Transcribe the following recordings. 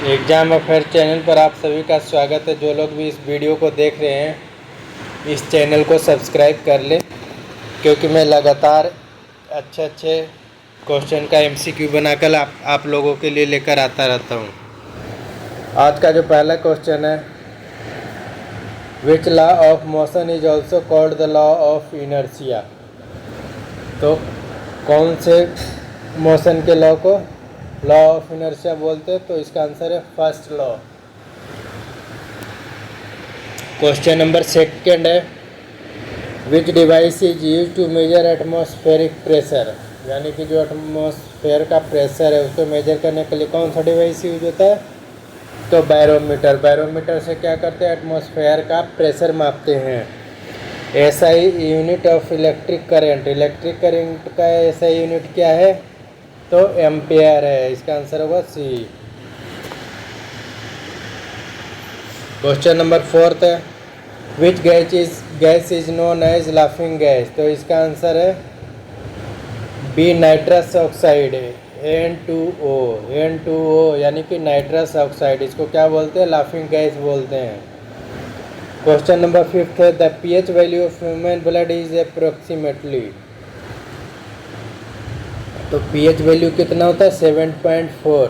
Exam affair channel पर आप सभी का स्वागत है। जो लोग भी इस वीडियो को देख रहे हैं इस चैनल को सब्सक्राइब कर लें, क्योंकि मैं लगातार अच्छे क्वेश्चन का एमसीक्यू बनाकर आप लोगों के लिए लेकर आता रहता हूं। आज का जो पहला क्वेश्चन है, which law of motion is also called the law of inertia. तो कौन से मोशन के लॉ को लॉ ऑफ इनर्शिया बोलते हैं? तो इसका आंसर है first law. Question number second है, which device is use to measure atmospheric pressure. यानी कि जो एटमॉस्फेयर का प्रेशर है उसको मेजर करने के लिए कौन सा डिवाइस यूज होता है? तो बैरोमीटर। बैरोमीटर से क्या करते हैं? एटमॉस्फेयर का प्रेशर मापते हैं। SI unit of electric current. Electric current का एसआई यूनिट क्या है? तो एम्पेयर है। इसका आंसर होगा सी। क्वेश्चन नंबर फोर्थ है, which gas is known as laughing gas. तो इसका आंसर है B, nitrous oxide N2O। N2O यानी कि नाइट्रस ऑक्साइड, इसको क्या बोलते हैं? लाफिंग गैस बोलते हैं। क्वेश्चन नंबर फिफ्थ है, the pH value of human blood is approximately. तो पीएच वैल्यू कितना होता है? 7.4।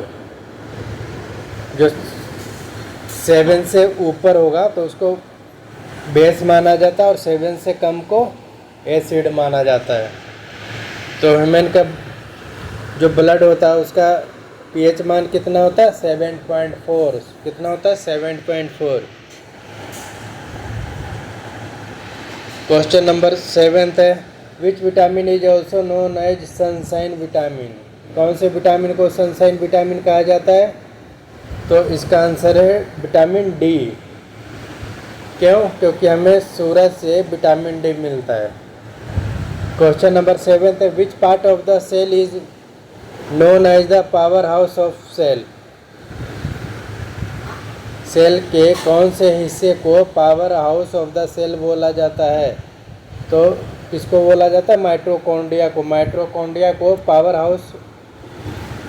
जो 7 से ऊपर होगा तो उसको बेस माना जाता है और 7 से कम को एसिड माना जाता है। तो ह्यूमन का जो ब्लड होता है उसका पीएच मान कितना होता है? 7.4। कितना होता है? 7.4। क्वेश्चन नंबर 7 है, which vitamin is also known as sunshine vitamin. कौन से विटामिन को सनशाइन विटामिन कहा जाता है? तो इसका आंसर है विटामिन डी। क्यों? क्योंकि हमें सूरज से विटामिन डी मिलता है। क्वेश्चन नंबर 7 है, which part of the cell is known as the power house of cell. Cell के कौन से हिस्से को power house of the cell बोला जाता है? तो किसको बोला जाता है? माइटोकॉन्ड्रिया को। माइटोकॉन्ड्रिया को पावर हाउस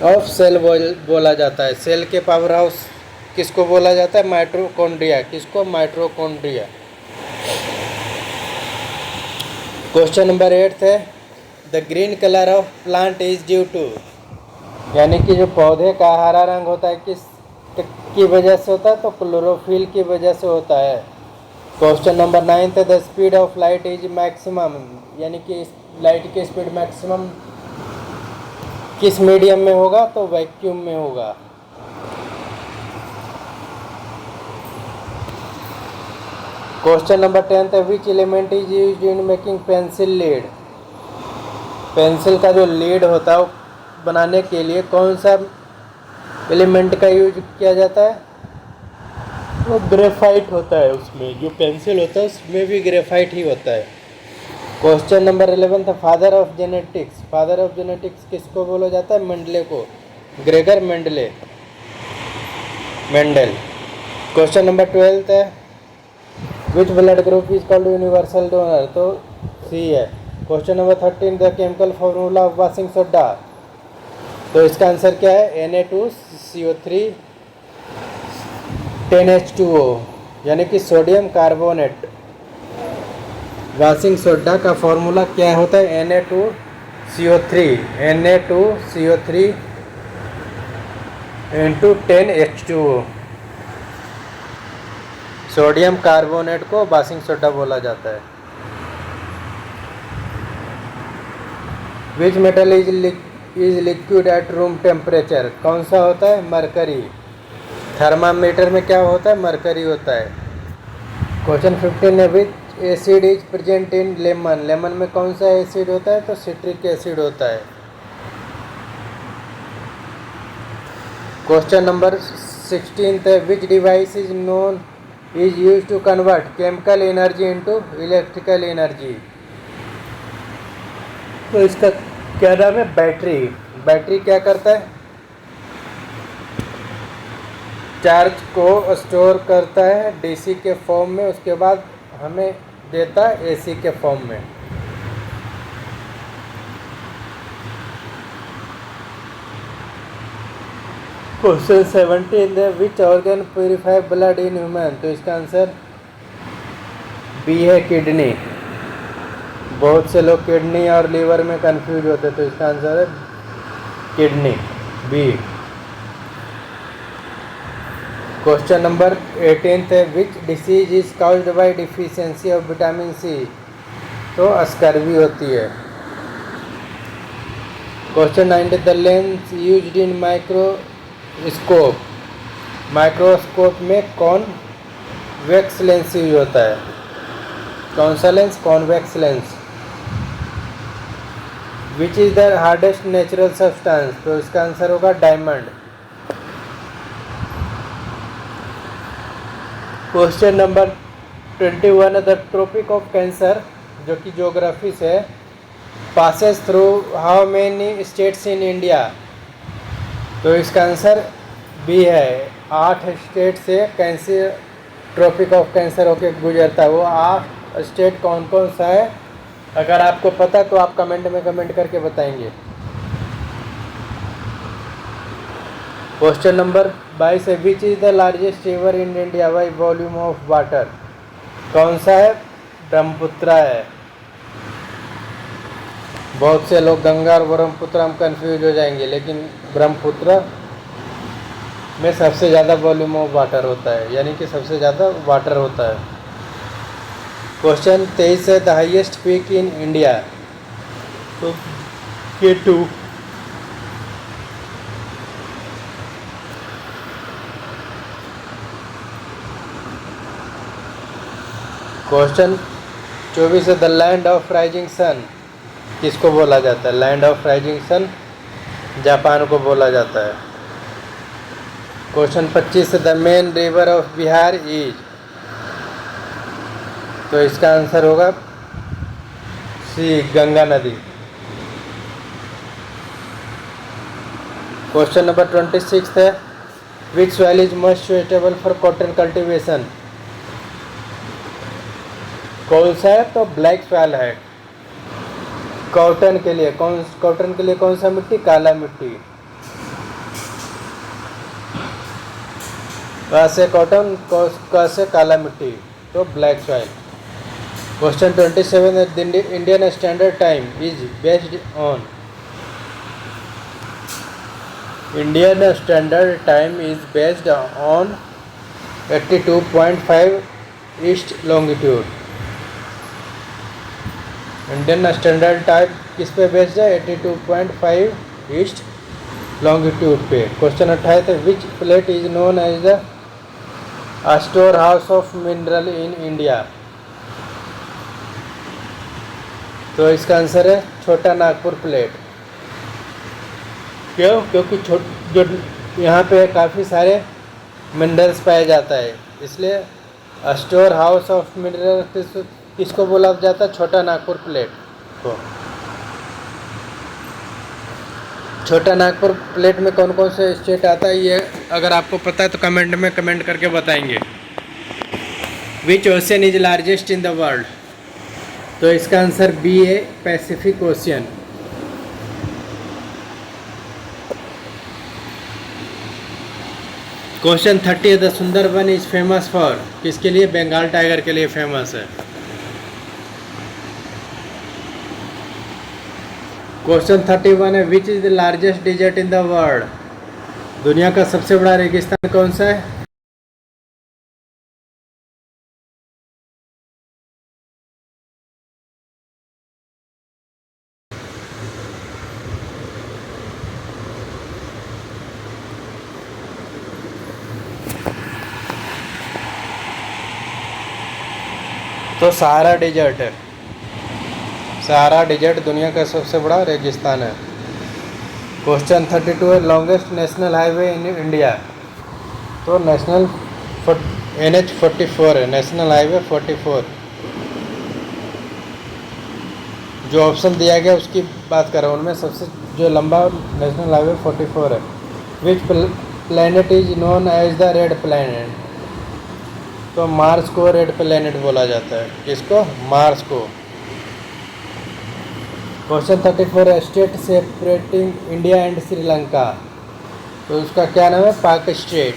ऑफ सेल बोला जाता है। सेल के पावर हाउस किसको बोला जाता है? माइटोकॉन्ड्रिया। किसको? माइटोकॉन्ड्रिया। क्वेश्चन नंबर 8 है, the green colour of plant is due to. यानी कि जो पौधे का हरा रंग होता है किस की वजह से होता है? तो क्लोरोफिल की वजह से होता है। क्वेश्चन नंबर 9 है, the speed of light is maximum. यानी कि लाइट की स्पीड मैक्सिमम किस मीडियम में होगा? तो वैक्यूम में होगा। क्वेश्चन नंबर 10 है, which element is used in making pencil lead. Pencil का जो लीड होता है वो बनाने के लिए कौन सा एलिमेंट का यूज किया जाता है? वो ग्रेफाइट होता है। उसमें जो पेंसिल होता है उसमें भी ग्रेफाइट ही होता है। क्वेश्चन नंबर 11 था, father of genetics. Father of genetics किसको बोला जाता है? मेंडले को। Gregor Mendel, Mendel. Question number 12 है, which blood group is called universal donor. तो सी है। Question number 13, the chemical formula of washing soda. तो इसका आंसर क्या है? Na2CO3 10H2O यानी कि सोडियम कार्बोनेट। वॉशिंग सोडा का फॉर्मूला क्या होता है? Na2CO3 into 10H2O। Sodium carbonate को वॉशिंग सोडा बोला जाता है। Which metal is liquid at room temperature. कौन सा होता है? मरकरी। थर्मामीटर में क्या होता है? मरकरी होता है। क्वेश्चन 15 है, विच acid is present in lemon. Lemon में कौन सा एसिड होता है? तो सिट्रिक एसिड होता है। क्वेश्चन नंबर 16 है, which device is use to convert chemical energy into electrical energy. तो इसका क्या नाम है? बैटरी। बैटरी क्या करता है? चार्ज को स्टोर करता है डीसी के फॉर्म में, उसके बाद हमें देता है एसी के फॉर्म में। क्वेश्चन 17 है which organ purify blood in human. तो इसका आंसर बी है किडनी। बहुत से लोग किडनी और लीवर में कंफ्यूज होते हैं, तो इसका आंसर है किडनी बी। क्वेश्चन नंबर 18 है which disease is caused by deficiency of vitamin C. तो स्कर्वी होती है। Question 19 the lens used in microscope. Microscope में कॉन्वेक्स लेंस यूज होता है। कौन सा lens? Convex lens. Which is the hardest natural substance. तो इसका आंसर होगा diamond. Question number 21 the tropic of cancer, जो कि ज्योग्राफी से है, passes through how many states in India. तो इसका आंसर बी है 8 स्टेट से कैंसर ट्रॉपिक ऑफ कैंसर होके गुजरता है। वो 8 स्टेट कौन कौन सा है? अगर आपको पता तो आप कमेंट में कमेंट करके बताएंगे। क्वेश्चन नंबर 22 है विच is the largest river in India by volume of water. कौन सा है? ब्रह्मपुत्र है। बहुत से लोग गंगा और ब्रह्मपुत्र हम कंफ्यूज हो जाएंगे, लेकिन ब्रह्मपुत्र में सबसे ज़्यादा वॉल्यूम ऑफ वाटर होता है, यानी कि सबसे ज़्यादा वाटर होता है। क्वेश्चन 23 है the highest peak in India. तो K2। क्वेश्चन 24 है the land of rising sun किसको बोला जाता है? Land of rising sun Japan को बोला जाता है। क्वेश्चन 25 है the main river of Bihar is. तो इसका आंसर होगा सी गंगा नदी। क्वेश्चन नंबर 26 है विच soil is most suitable for cotton cultivation. कौन सा है? तो ब्लैक सॉइल है कॉटन के लिए। कॉटन के लिए कौन सा मिट्टी? काला मिट्टी। कैसे कॉटन, कैसे काला मिट्टी, तो ब्लैक सॉइल। क्वेश्चन 27 है Indian standard time is based on. Indian standard time is based on 82.5 east longitude. Indian standard time किस पे बेस्ड है? 82.5 ईस्ट लॉन्गिट्यूड पे। क्वेश्चन 28 है which plate is known as the store house of mineral in India. तो इसका answer है छोटा Nagpur plate. क्यों? क्योंकि जो यहाँ पे काफ़ी सारे मिनरल्स पाया जाता है, इसलिए स्टोर हाउस ऑफ मिनरल किसको बोला जाता है? छोटा नागपुर प्लेट को। छोटा नागपुर प्लेट में कौन कौन से स्टेट आता है, ये अगर आपको पता है तो कमेंट में कमेंट करके बताएंगे। Which ocean is largest in the world. तो इसका आंसर बी है पैसिफिक ओशियन। क्वेश्चन 30 है the Sundarban is famous for. किसके लिए? बंगाल टाइगर के लिए फेमस है। क्वेश्चन 31 है which is the largest desert in the world. दुनिया का सबसे बड़ा रेगिस्तान कौन सा है? तो सहारा डेजर्ट है। सहारा डेजर्ट दुनिया का सबसे बड़ा रेगिस्तान है। क्वेश्चन 32 है longest national highway in India. तो नेशनल NH 44 है, नेशनल हाईवे 44। जो ऑप्शन दिया गया उसकी बात कर रहा हूँ, उनमें सबसे जो लंबा नेशनल हाईवे 44 है। Which planet is known as the red planet. तो मार्स को रेड प्लैनेट बोला जाता है। किसको? मार्स को। क्वेश्चन 34 है state separating India and Sri Lanka. तो उसका क्या नाम है? पाक स्टेट।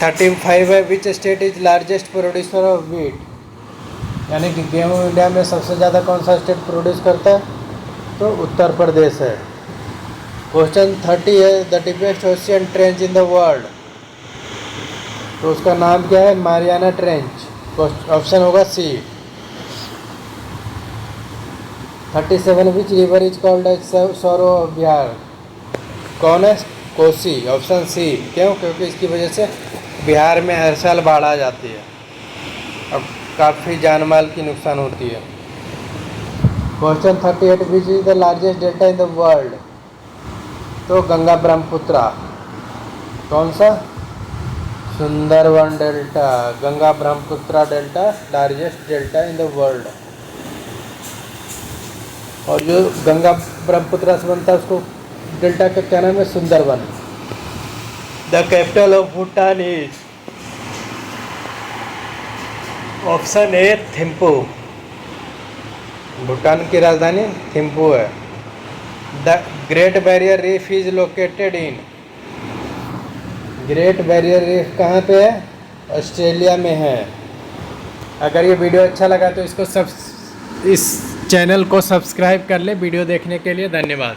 थर्टी फाइव है, which state is largest producer of wheat, यानी कि गेहूँ इंडिया में सबसे ज़्यादा कौन सा स्टेट प्रोड्यूस करता है? तो उत्तर प्रदेश है। क्वेश्चन 30 है, the deepest ocean trench in the world, तो उसका नाम क्या है? Mariana trench. ऑप्शन होगा C. 37, which river is called as sorrow of Bihar, कौन है? कोसी। Option C. क्यों? क्योंकि इसकी वजह से बिहार में हर साल बाढ़ आ जाती है और काफ़ी जान माल की नुकसान होती है। Question 38, which is the largest delta in the world, तो गंगा ब्रह्मपुत्रा। कौन सा? Sundarban delta. Ganga Brahmaputra delta largest delta in the world. और जो गंगा ब्रह्मपुत्रा से बनता है उसको डेल्टा का क्या नाम है? Sundarban. The capital of Bhutan is, option A Thimphu. Bhutan की राजधानी थिम्पू है। The great barrier reef is located in, great barrier reef कहाँ पे है? ऑस्ट्रेलिया में है। अगर ये वीडियो अच्छा लगा तो इस चैनल को सब्सक्राइब कर ले। वीडियो देखने के लिए धन्यवाद।